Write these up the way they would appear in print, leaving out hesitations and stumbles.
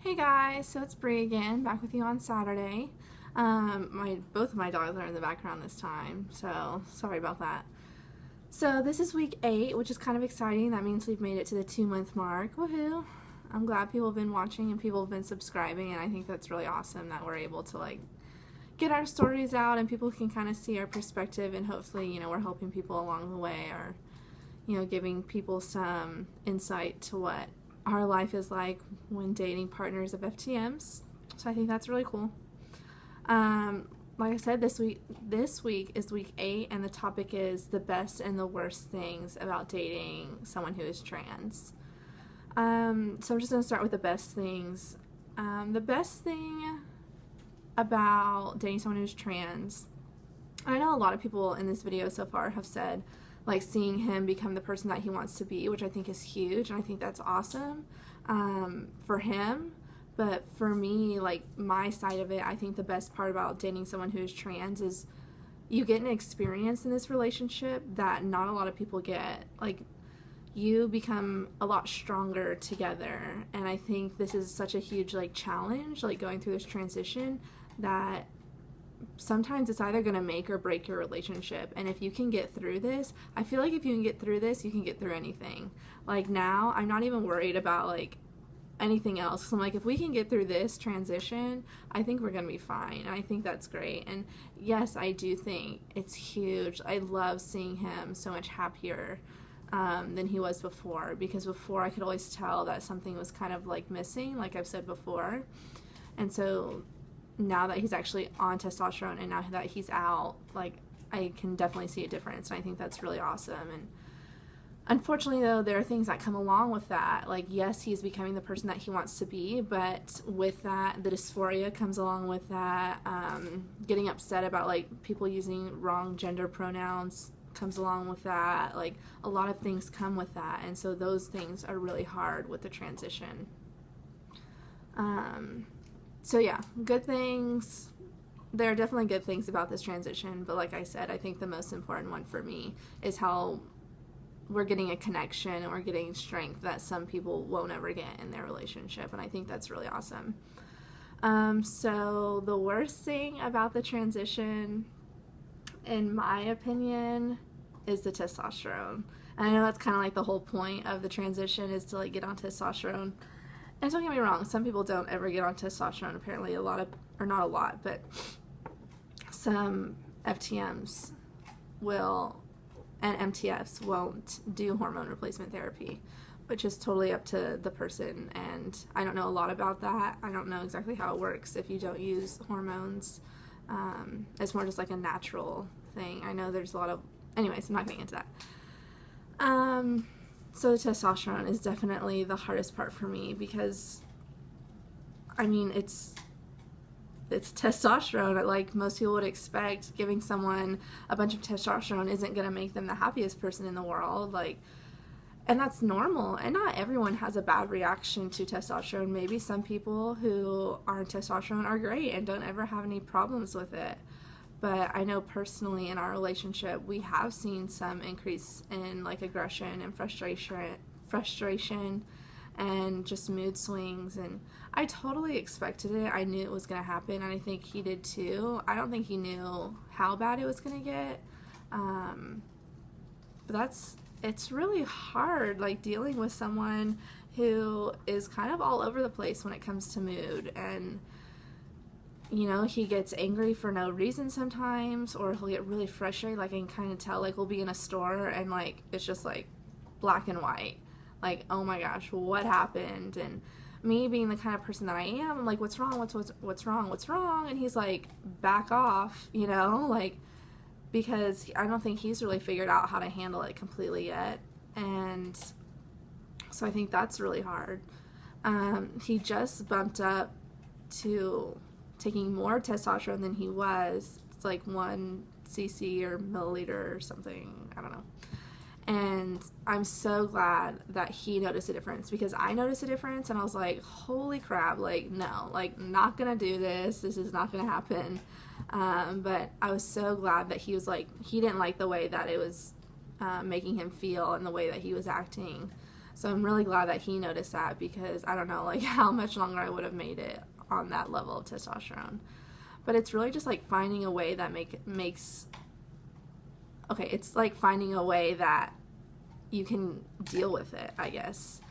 Hey guys, so it's Bree again, back with you on Saturday. Both of my dogs are in the background this time, so sorry about that. So this is week 8, which is kind of exciting. That means we've made it to the 2-month mark. Woohoo! I'm glad people have been watching and people have been subscribing, and I think that's really awesome that we're able to get our stories out and people can kind of see our perspective, and hopefully, we're helping people along the way, or giving people some insight to what our life is like when dating partners of FTMs. So I think that's really cool. Like I said, this week is week 8, and the topic is the best and the worst things about dating someone who is trans. So I'm just going to start with the best things. The best thing about dating someone who's trans, I know a lot of people in this video so far have said seeing him become the person that he wants to be, which I think is huge, and I think that's awesome for him. But for me, my side of it, I think the best part about dating someone who is trans is you get an experience in this relationship that not a lot of people get. You become a lot stronger together, and I think this is such a huge challenge, going through this transition, that sometimes it's either going to make or break your relationship. And if you can get through this, I feel like if you can get through this, you can get through anything. Now I'm not even worried about anything else, because I'm if we can get through this transition, I think we're going to be fine. And I think that's great. And yes, I do think it's huge. I love seeing him so much happier than he was before, because before I could always tell that something was kind of missing, like I've said before. And so now that he's actually on testosterone and now that he's out, I can definitely see a difference, and I think that's really awesome. And unfortunately, though, there are things that come along with that. Yes, he's becoming the person that he wants to be, but with that, the dysphoria comes along with that. Getting upset about people using wrong gender pronouns comes along with that. A lot of things come with that, and so those things are really hard with the transition. So yeah, good things. There are definitely good things about this transition, but like I said, I think the most important one for me is how we're getting a connection and we're getting strength that some people won't ever get in their relationship, and I think that's really awesome. So the worst thing about the transition, in my opinion, is the testosterone. And I know that's kind of the whole point of the transition, is to get on testosterone. And don't get me wrong, some people don't ever get on testosterone. Apparently a lot of, or not a lot, but some FTMs will, and MTFs won't do hormone replacement therapy, which is totally up to the person. And I don't know a lot about that. I don't know exactly how it works if you don't use hormones. It's more just a natural thing. I know there's a lot of, anyways, I'm not getting into that. So the testosterone is definitely the hardest part for me, because it's testosterone. Most people would expect, giving someone a bunch of testosterone isn't going to make them the happiest person in the world. And that's normal, and not everyone has a bad reaction to testosterone. Maybe some people who are on testosterone are great and don't ever have any problems with it. But I know personally in our relationship, we have seen some increase in aggression and frustration and just mood swings, and I totally expected it. I knew it was going to happen, and I think he did too. I don't think he knew how bad it was going to get. But it's really hard, dealing with someone who is kind of all over the place when it comes to mood. And he gets angry for no reason sometimes, or he'll get really frustrated. I can kind of tell, we'll be in a store and it's just black and white. Oh my gosh, what happened? And me being the kind of person that I am, I'm what's wrong? What's wrong? And he's back off, because I don't think he's really figured out how to handle it completely yet. And so I think that's really hard. He just bumped up to taking more testosterone than he was. It's 1 cc or milliliter or something, I don't know. And I'm so glad that he noticed a difference, because I noticed a difference and I was holy crap, no, not gonna do this is not gonna happen. But I was so glad that he was he didn't like the way that it was making him feel and the way that he was acting. So I'm really glad that he noticed that, because I don't know like how much longer I would have made it on that level of testosterone. But it's really just like finding a way that makes okay, it's like finding a way that you can deal with it, I guess.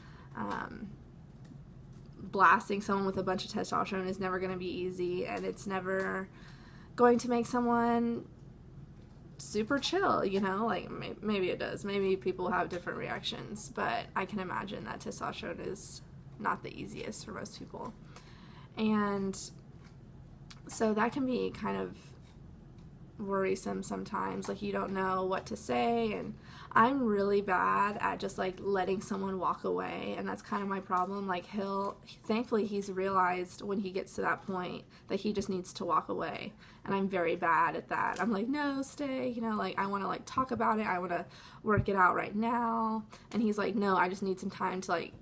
Blasting someone with a bunch of testosterone is never going to be easy, and it's never going to make someone super chill, you know, like maybe it does. Maybe people have different reactions, but I can imagine that testosterone is not the easiest for most people. And so that can be kind of worrisome sometimes, like you don't know what to say. And I'm really bad at just like letting someone walk away, and that's kind of my problem. Like thankfully he's realized when he gets to that point that he just needs to walk away, and I'm very bad at that. I'm like, no, stay, you know, like I want to like talk about it, I want to work it out right now. And he's like, no, I just need some time to like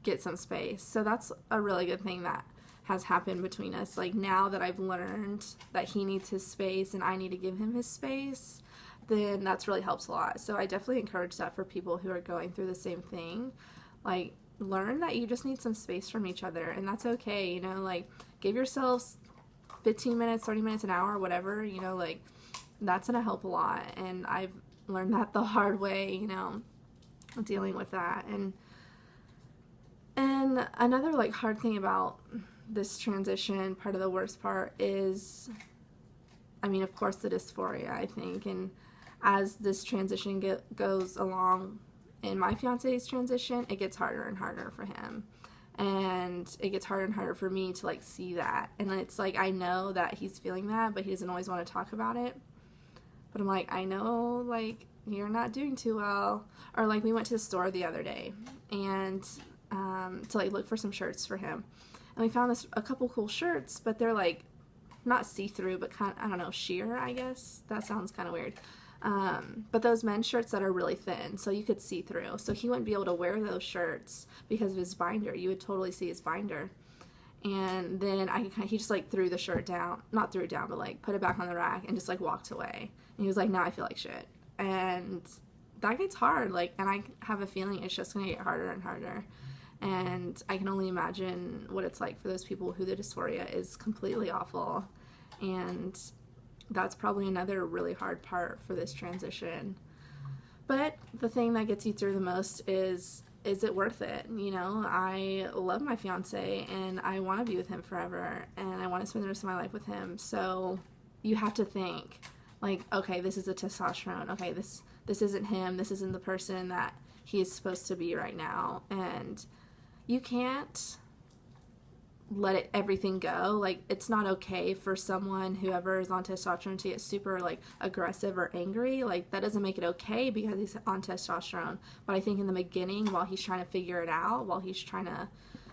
get some space. So that's a really good thing that has happened between us. Like now that I've learned that he needs his space and I need to give him his space, then that's really helps a lot. So I definitely encourage that for people who are going through the same thing. Like learn that you just need some space from each other, and that's okay, you know, like give yourselves 15 minutes, 30 minutes, an hour, whatever, you know, like that's gonna help a lot. And I've learned that the hard way, you know, dealing with that. And another like hard thing about this transition, part of the worst part is, I mean, of course, the dysphoria, I think. And as this transition goes along, in my fiance's transition, it gets harder and harder for him. And it gets harder and harder for me to like see that. And it's like, I know that he's feeling that, but he doesn't always want to talk about it. But I'm like, I know, like, you're not doing too well. Or like, we went to the store the other day and to like look for some shirts for him. And we found a couple cool shirts, but they're like not see-through, but kind of, I don't know, sheer, I guess. That sounds kind of weird. But those men's shirts that are really thin, so you could see through. So he wouldn't be able to wear those shirts because of his binder. You would totally see his binder. And then he just like threw the shirt down, not threw it down, but like put it back on the rack and just like walked away. And he was like, now I feel like shit. And that gets hard, like, and I have a feeling it's just gonna get harder and harder. And I can only imagine what it's like for those people who the dysphoria is completely awful. And that's probably another really hard part for this transition. But the thing that gets you through the most is it worth it? You know, I love my fiance and I want to be with him forever, and I want to spend the rest of my life with him. So you have to think like, okay, this is the testosterone. Okay, this isn't him. This isn't the person that he is supposed to be right now. And you can't let everything go. Like, it's not okay for someone, whoever is on testosterone, to get super like aggressive or angry. Like, that doesn't make it okay because he's on testosterone. But I think in the beginning, while he's trying to figure it out, while he's trying to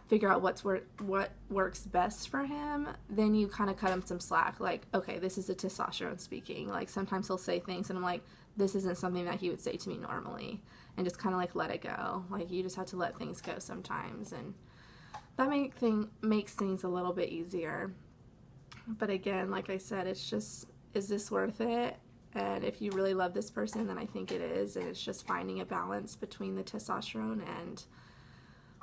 figure out what works best for him, then you kind of cut him some slack. Like, okay, this is the testosterone speaking. Like, sometimes he'll say things and I'm like, this isn't something that he would say to me normally, and just kind of like let it go. Like, you just have to let things go sometimes, and that makes things a little bit easier. But again, like I said, it's just, is this worth it? And if you really love this person, then I think it is. And it's just finding a balance between the testosterone and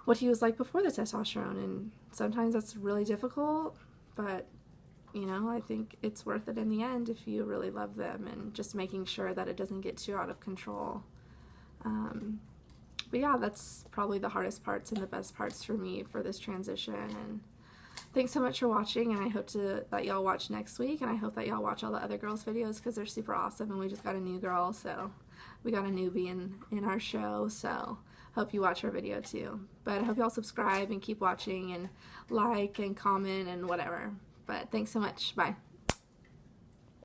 what he was like before the testosterone. And sometimes that's really difficult, but you know, I think it's worth it in the end if you really love them, and just making sure that it doesn't get too out of control. But yeah, that's probably the hardest parts and the best parts for me for this transition. And thanks so much for watching, and I hope that y'all watch next week, and I hope that y'all watch all the other girls' videos because they're super awesome, and we just got a new girl, so we got a newbie in our show, so hope you watch our video too. But I hope y'all subscribe and keep watching and like and comment and whatever. But thanks so much. Bye.